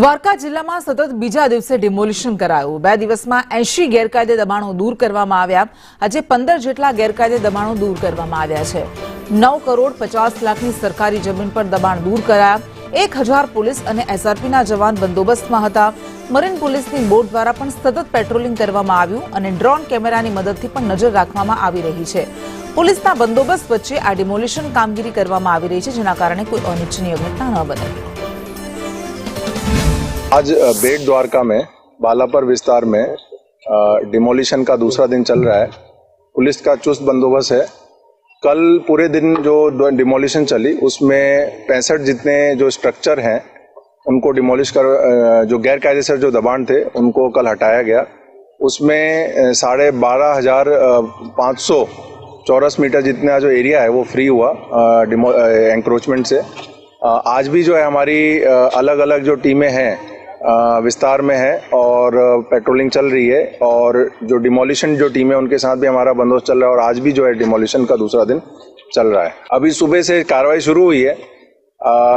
દ્વારકા જિલ્લામાં સતત બીજા દિવસે ડિમોલિશન કરાયું। 2 દિવસમાં 80 ગેરકાયદે દબાણો દૂર કરવામાં આવ્યા। આજે 15 જેટલા ગેરકાયદે દબાણો દૂર કરવામાં આવ્યા છે। 9 કરોડ 50 લાખની સરકારી જમીન પર દબાણ દૂર કરાયા। 1000 પોલીસ અને એસઆરપીના જવાન બંદોબસ્તમાં હતા। મરીન પોલીસની બોટ દ્વારા પણ સતત પેટ્રોલિંગ કરવામાં આવ્યું અને ડ્રોન કેમેરાની મદદથી પણ નજર રાખવામાં આવી રહી છે। પોલીસના બંદોબસ્ત વચ્ચે આ ડિમોલિશન કામગીરી કરવામાં આવી રહી છે, જેના કારણે કોઈ અનિચ્છનીય ઘટના ન બને। आज बेट द्वारका में बालापर विस्तार में डिमोलिशन का दूसरा दिन चल रहा है। पुलिस का चुस्त बंदोबस्त है। कल पूरे दिन जो डिमोलिशन चली उसमें 65 जितने जो स्ट्रक्चर हैं उनको डिमोलिश कर जो गैर कायदेसर जो दबाण थे उनको कल हटाया गया। उसमें 12,500 चौरस मीटर जितना जो एरिया है वो फ्री हुआ एंक्रोचमेंट से। आज भी जो है हमारी अलग अलग जो टीमें हैं विस्तार में है और पेट्रोलिंग चल रही है और जो डिमोलिशन जो टीम है उनके साथ भी हमारा बंदोबस्त चल रहा है और आज भी जो है डिमोलिशन का दूसरा दिन चल रहा है। अभी सुबह से कार्रवाई शुरू हुई है।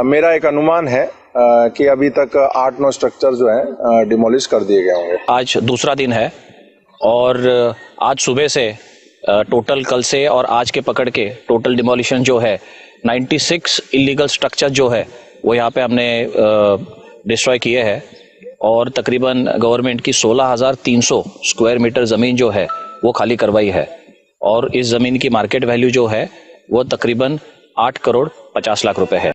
मेरा एक अनुमान है कि अभी तक 8-9 स्ट्रक्चर जो है डिमोलिश कर दिए गए होंगे। आज दूसरा दिन है और आज सुबह से टोटल कल से और आज के पकड़ के टोटल डिमोलिशन जो है 96 इलीगल स्ट्रक्चर जो है वो यहाँ पे हमने डिस्ट्रॉय किए हैं और तकरीबन गवर्नमेंट की 16,300 स्क्वायर मीटर ज़मीन जो है वो खाली करवाई है और इस ज़मीन की मार्केट वैल्यू जो है वो तकरीबन 8 करोड़ 50 लाख रुपए है।